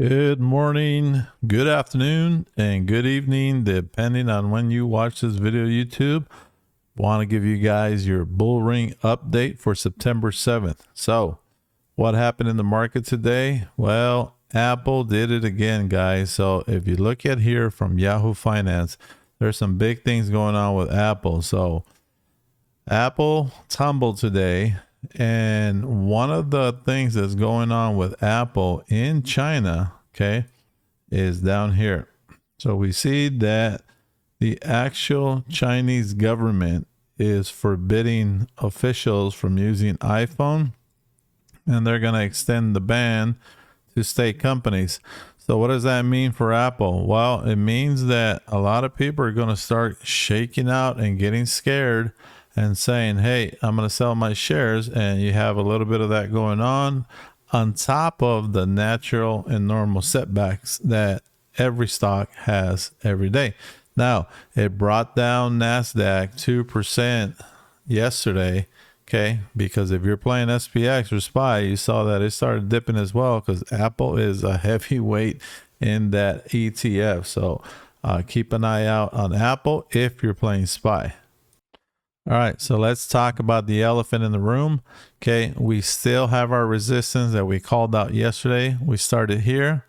Good morning, good afternoon, and good evening, depending on when you watch this video, YouTube. Want to give you guys your bull ring update for September 7th. So, what happened in the market today? Well, Apple did it again, guys. So, if you look at here from Yahoo Finance, there's some big things going on with Apple. So, Apple tumbled today. And one of the things that's going on with Apple in China, okay, is down here. So we see that the actual Chinese government is forbidding officials from using iPhone, and they're going to extend the ban to state companies. So what does that mean for Apple? Well, it means that a lot of people are going to start shaking out and getting scared and saying, hey, I'm going to sell my shares. And you have a little bit of that going on top of the natural and normal setbacks that every stock has every day. Now, it brought down NASDAQ 2% yesterday. Okay, because if you're playing SPX or SPY, you saw that it started dipping as well because Apple is a heavyweight in that ETF. So keep an eye out on Apple if you're playing SPY. All right, so let's talk about the elephant in the room. Okay, we still have our resistance that we called out yesterday. We started here,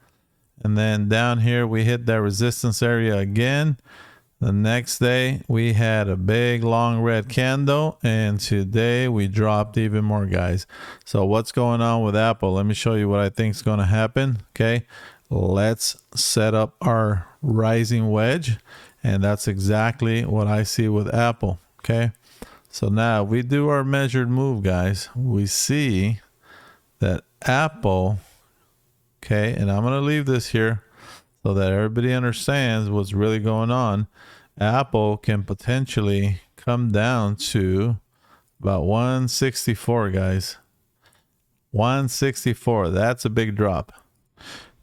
and then down here we hit that resistance area again. The next day we had a big long red candle, and today we dropped even more, guys. So what's going on with Apple? Let me show you what I think is going to happen. Okay, let's set up our rising wedge, and that's exactly what I see with Apple. Okay, so now we do our measured move, guys. We see that Apple, okay, and I'm going to leave this here so that everybody understands what's really going on. Apple can potentially come down to about 164, guys. 164. That's a big drop.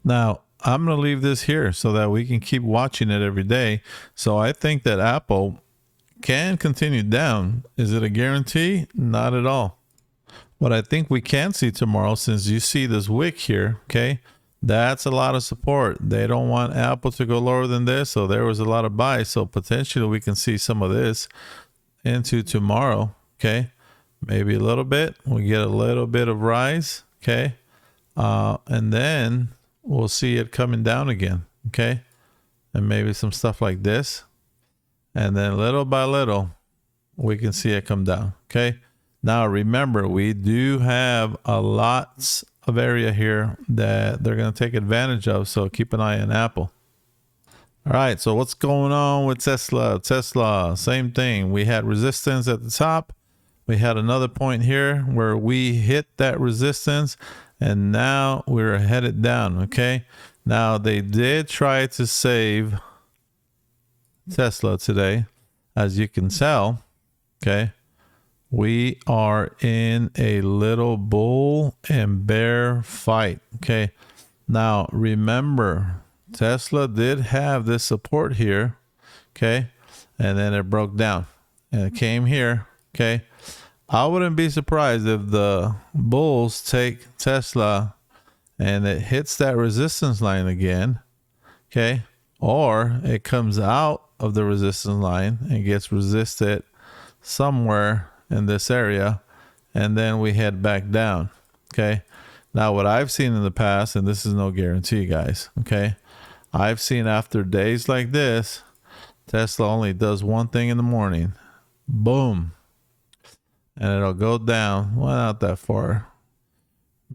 Now, I'm going to leave this here so that we can keep watching it every day. So I think that Apple can continue down. Is it a guarantee? Not at all. What I think we can see tomorrow, since you see this wick here, okay, that's a lot of support. They don't want Apple to go lower than this, so there was a lot of buys. So potentially we can see some of this into tomorrow, okay, maybe a little bit. We get a little bit of rise, okay, and then we'll see it coming down again, okay, and maybe some stuff like this. And then little by little, we can see it come down. Okay. Now, remember, we do have a lots of area here that they're going to take advantage of. So keep an eye on Apple. All right. So what's going on with Tesla? Tesla, same thing. We had resistance at the top. We had another point here where we hit that resistance, and now we're headed down. Okay. Now, they did try to save Tesla today, as you can tell. Okay, we are in a little bull and bear fight. Okay, now remember, Tesla did have this support here, okay, and then it broke down and it came here. Okay, I wouldn't be surprised if the bulls take Tesla and it hits that resistance line again, okay, or it comes out of the resistance line and gets resisted somewhere in this area, and then we head back down. Okay, now what I've seen in the past, and this is no guarantee, guys, okay, I've seen after days like this, Tesla only does one thing in the morning, boom, and it'll go down. Well, not that far,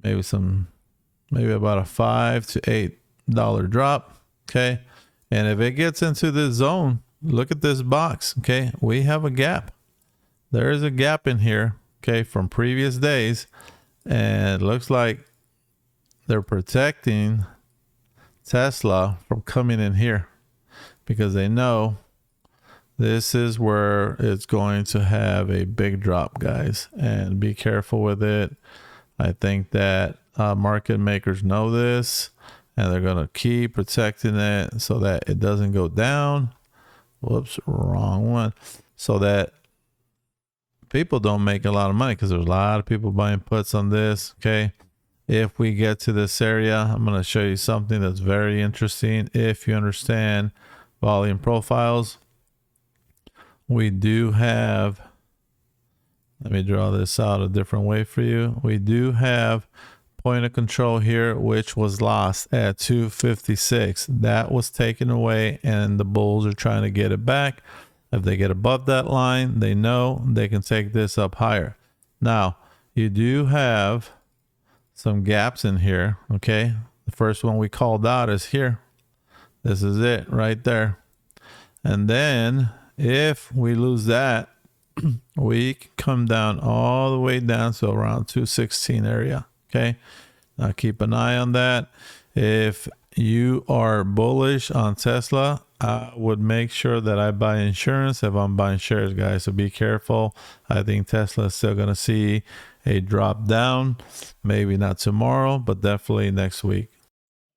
maybe about a $5 to $8 drop. Okay, and if it gets into this zone, look at this box. Okay, we have a gap. There is a gap in here, okay, from previous days, and it looks like they're protecting Tesla from coming in here because they know this is where it's going to have a big drop, guys, and be careful with it. I think that market makers know this, and they're going to keep protecting it so that it doesn't go down. Whoops, wrong one. So that people don't make a lot of money, because there's a lot of people buying puts on this. Okay. if we get to this area, I'm going to show you something that's very interesting. If you understand volume profiles, we do have, let me draw this out a different way for you. We do have point of control here, which was lost at 256. That was taken away, and the bulls are trying to get it back. If they get above that line, they know they can take this up higher. Now, you do have some gaps in here, okay? The first one we called out is here. This is it right there. And then if we lose that, we can come down all the way down to around 216 area, okay? Now keep an eye on that. If you are bullish on Tesla, I would make sure that I buy insurance if I'm buying shares, guys. So be careful. I think Tesla is still going to see a drop down. Maybe not tomorrow, but definitely next week.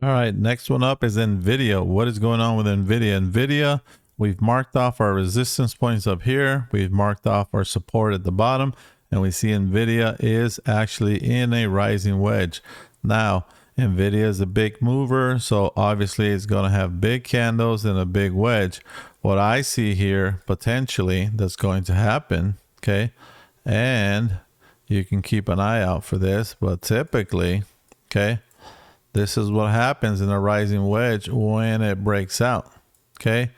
All right, next one up is NVIDIA. What is going on with NVIDIA? NVIDIA, we've marked off our resistance points up here. We've marked off our support at the bottom. And we see NVIDIA is actually in a rising wedge. Now, NVIDIA is a big mover, so obviously it's going to have big candles and a big wedge. What I see here potentially that's going to happen, okay, and you can keep an eye out for this, but typically, okay, this is what happens in a rising wedge when it breaks out, okay.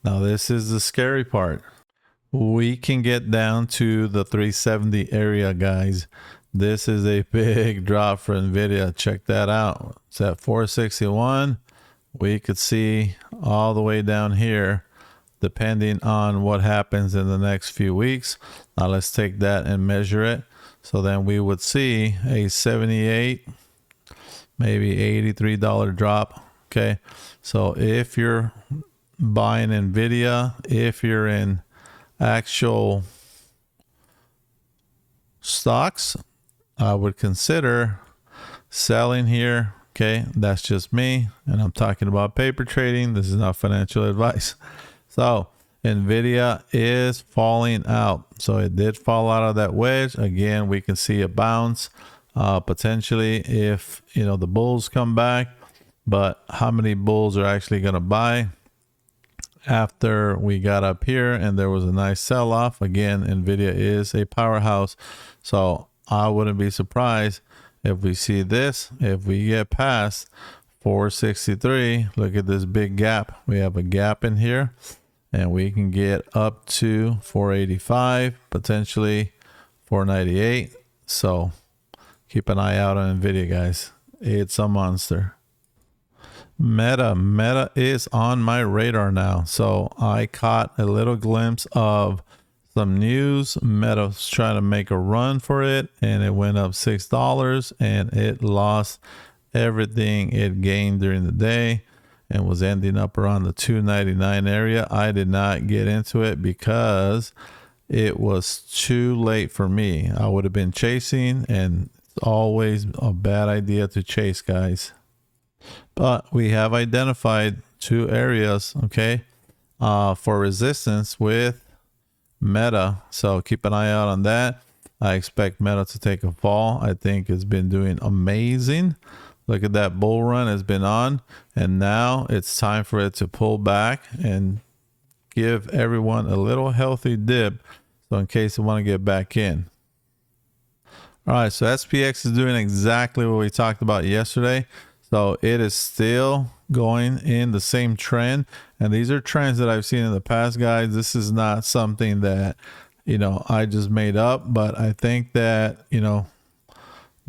Now this is the scary part. We can get down to the 370 area, guys. This is a big drop for NVIDIA. Check that out. It's at 461. We could see all the way down here, depending on what happens in the next few weeks. Now let's take that and measure it. So then we would see a 78, maybe $83 drop. Okay. So if you're buying NVIDIA, if you're in actual stocks, I would consider selling here. Okay, that's just me, and I'm talking about paper trading. This is not financial advice. So NVIDIA is falling out. So it did fall out of that wedge. Again, we can see a bounce potentially if the bulls come back, but how many bulls are actually going to buy after we got up here and there was a nice sell-off? Again, NVIDIA is a powerhouse, so I wouldn't be surprised if we see this. If we get past 463, look at this big gap. We have a gap in here, and we can get up to 485, potentially 498. So keep an eye out on NVIDIA, guys. It's a monster. Meta is on my radar now. So I caught a little glimpse of some news. Meta's trying to make a run for it, and it went up $6, and it lost everything it gained during the day and was ending up around the 299 area. I did not get into it because it was too late for me. I would have been chasing, and it's always a bad idea to chase, guys. But we have identified two areas, okay, for resistance with Meta. So keep an eye out on that. I expect Meta to take a fall. I think it's been doing amazing. Look at that bull run it's been on, and now it's time for it to pull back and give everyone a little healthy dip, so in case they want to get back in. All right, so SPX is doing exactly what we talked about yesterday. So it is still going in the same trend, and these are trends that I've seen in the past, guys. This is not something that I just made up, but I think that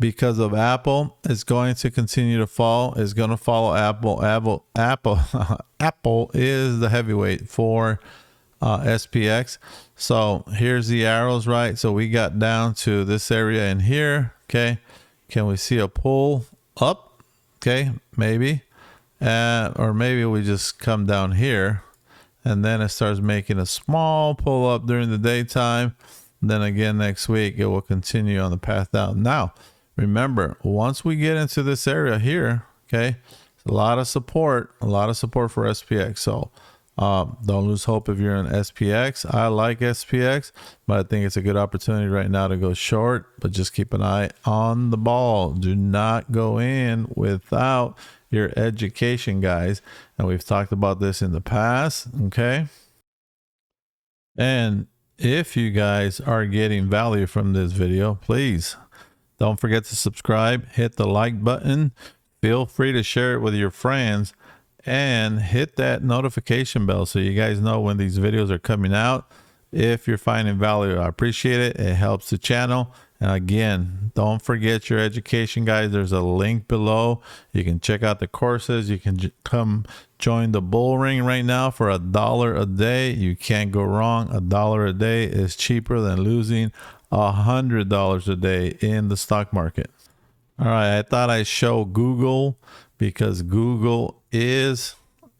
because of Apple, it's going to continue to fall. It's going to follow Apple. Apple is the heavyweight for SPX. So here's the arrows, right? So we got down to this area in here. Okay, can we see a pull up? Okay, maybe, or maybe we just come down here, and then it starts making a small pull up during the daytime. Then again next week it will continue on the path down. Now remember, once we get into this area here, okay, a lot of support for SPX. So Don't lose hope if you're in SPX. I like SPX, but I think it's a good opportunity right now to go short, but just keep an eye on the ball. Do not go in without your education, guys. And we've talked about this in the past. Okay. And if you guys are getting value from this video, please don't forget to subscribe, hit the like button. Feel free to share it with your friends and hit that notification bell so you guys know when these videos are coming out. If you're finding value, I appreciate it. It helps the channel. And again, don't forget your education, guys. There's a link below. You can check out the courses. You can come join the bull ring right now for $1 a day. You can't go wrong. $1 a day is cheaper than losing $100 a day in the stock market. All right, I thought I'd show Google because Google is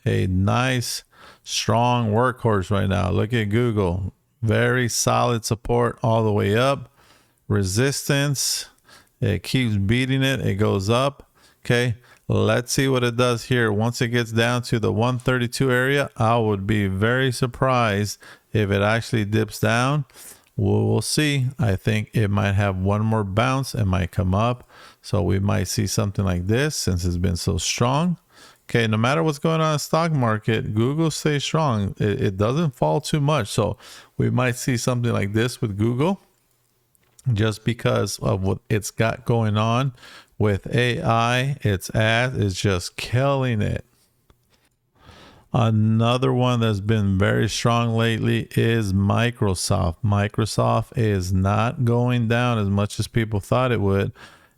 a nice, strong workhorse right now. Look at Google. Very solid support all the way up. Resistance, it keeps beating it. It goes up. Okay, let's see what it does here. Once it gets down to the 132 area, I would be very surprised if it actually dips down. We'll see. I think it might have one more bounce. It might come up. So we might see something like this since it's been so strong. Okay, no matter what's going on in the stock market, Google stays strong. It doesn't fall too much. So we might see something like this with Google just because of what it's got going on with AI. Its ad is just killing it. Another one that's been very strong lately is Microsoft. Microsoft is not going down as much as people thought it would.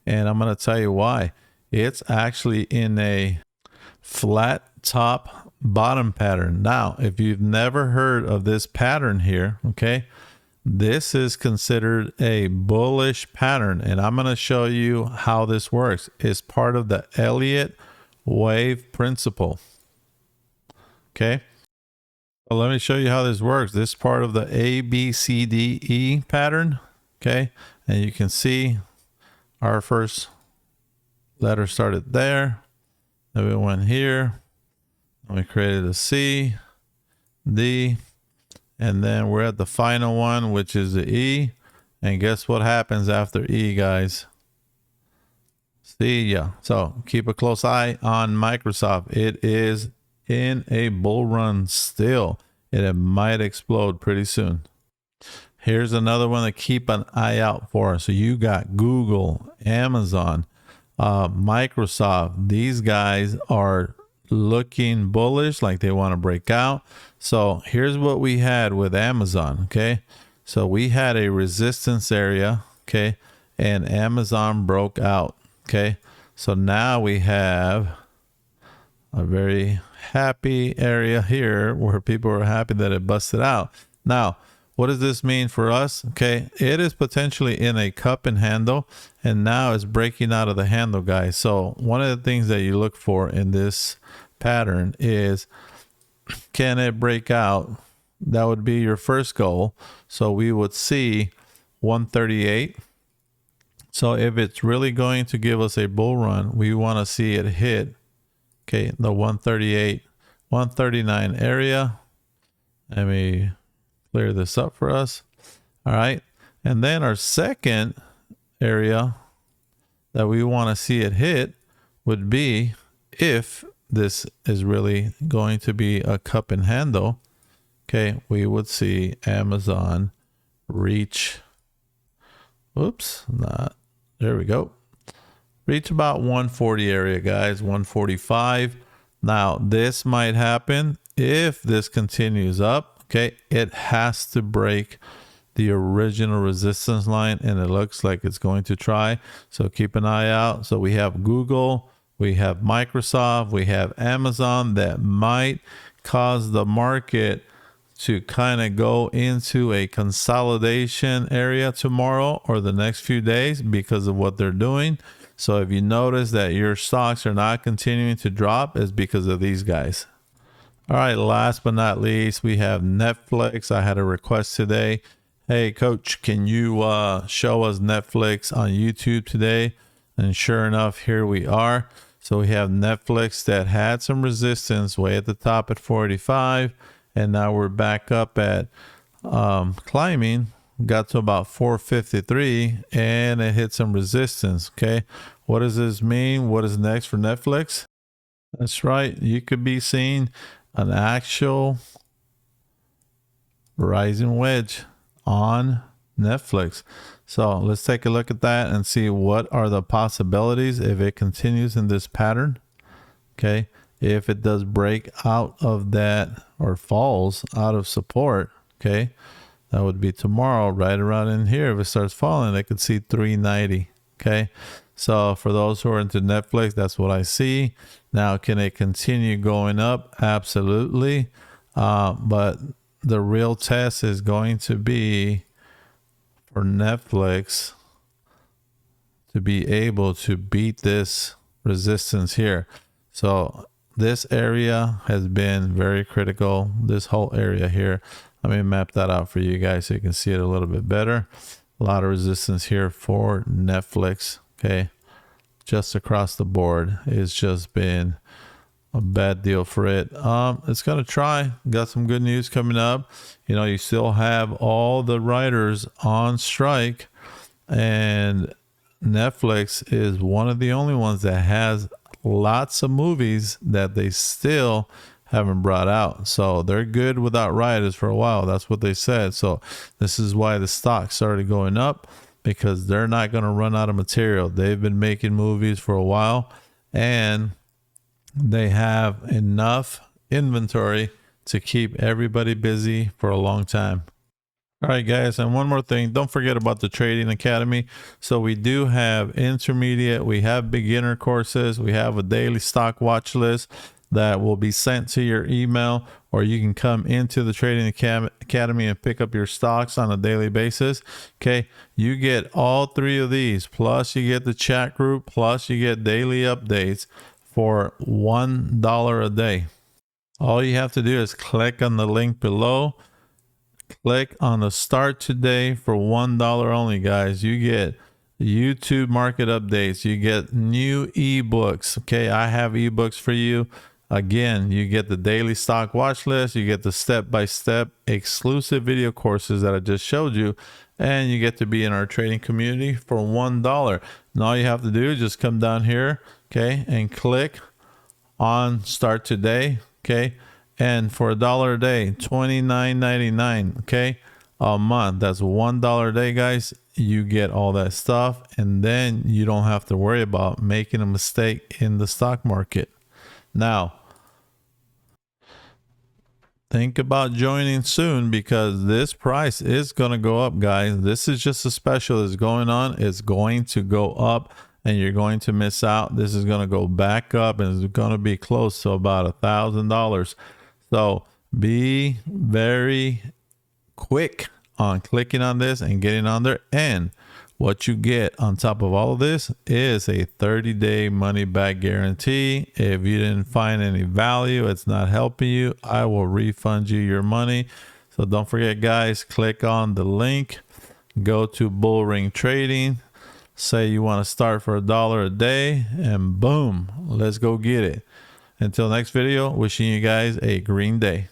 And I'm going to tell you why. It's actually in a flat top bottom pattern. Now, if you've never heard of this pattern here, okay, this is considered a bullish pattern. And I'm going to show you how this works. It's part of the Elliott wave principle. Okay, well, let me show you how this works. This is part of the ABCDE pattern. Okay, and you can see our first letter started there, then we went here, and we created a C, D, and then we're at the final one, which is the E. And guess what happens after E, guys? See ya. So keep a close eye on Microsoft. It is in a bull run still, and it might explode pretty soon. Here's another one to keep an eye out for. So you got Google, Amazon, Microsoft. These guys are looking bullish, like they want to break out. So here's what we had with Amazon. Okay, so we had a resistance area. Okay, and Amazon broke out. Okay, so now we have a very happy area here where people are happy that it busted out. Now, what does this mean for us? Okay, it is potentially in a cup and handle, and now it's breaking out of the handle, guys. So one of the things that you look for in this pattern is, can it break out? That would be your first goal. So we would see 138. So if it's really going to give us a bull run, we want to see it hit, okay, the 138, 139 area. Let me clear this up for us. All right. And then our second area that we want to see it hit would be if this is really going to be a cup and handle. Okay, we would see Amazon reach, oops, not, there we go. Reach about 140 area, guys, 145. Now, this might happen if this continues up. Okay, it has to break the original resistance line, and it looks like it's going to try. So keep an eye out. So we have Google, we have Microsoft, we have Amazon that might cause the market to kind of go into a consolidation area tomorrow or the next few days because of what they're doing. So if you notice that your stocks are not continuing to drop, it's because of these guys. All right, last but not least, we have Netflix. I had a request today. Hey, coach, can you show us Netflix on YouTube today? And sure enough, here we are. So we have Netflix that had some resistance way at the top at 485, and now we're back up at climbing, got to about 453, and it hit some resistance. Okay, what does this mean? What is next for Netflix? That's right, you could be seeing an actual rising wedge on Netflix. So let's take a look at that and see what are the possibilities if it continues in this pattern. Okay, if it does break out of that or falls out of support, okay, that would be tomorrow right around in here. If it starts falling, I could see 390. Okay, so for those who are into Netflix, that's what I see. Now, can it continue going up? Absolutely. But the real test is going to be for Netflix to be able to beat this resistance here. So this area has been very critical, this whole area here. Let me map that out for you guys so you can see it a little bit better. A lot of resistance here for Netflix. Okay, just across the board. It's just been a bad deal for it. It's gonna try. Got some good news coming up. You know, you still have all the writers on strike, and Netflix is one of the only ones that has lots of movies that they still haven't brought out. So they're good without writers for a while. That's what they said. So this is why the stock started going up, because they're not going to run out of material. They've been making movies for a while, and they have enough inventory to keep everybody busy for a long time. All right, guys, and one more thing, don't forget about the Trading Academy. So we do have intermediate, we have beginner courses, we have a daily stock watch list that will be sent to your email, or you can come into the Trading Academy and pick up your stocks on a daily basis. Okay, you get all three of these, plus you get the chat group, plus you get daily updates for $1 a day. All you have to do is click on the link below. Click on the start today for $1 only, guys. You get YouTube market updates. You get new ebooks. Okay, I have ebooks for you. Again, you get the daily stock watch list. You get the step-by-step exclusive video courses that I just showed you. And you get to be in our trading community for $1. And all you have to do is just come down here, okay, and click on start today, okay. And for $1 a day, $29.99, okay, a month. That's $1 a day, guys. You get all that stuff, and then you don't have to worry about making a mistake in the stock market. Now, think about joining soon, because this price is going to go up, guys. This is just a special that's going on. It's going to go up, and you're going to miss out. This is going to go back up, and it's going to be close to about $1,000. So be very quick on clicking on this and getting on there. And what you get on top of all of this is a 30-day money back guarantee. If you didn't find any value, it's not helping you, I will refund you your money. So don't forget, guys, click on the link, go to Bull Ring Trading, say you want to start for $1 a day, and boom, let's go get it. Until next video, wishing you guys a green day.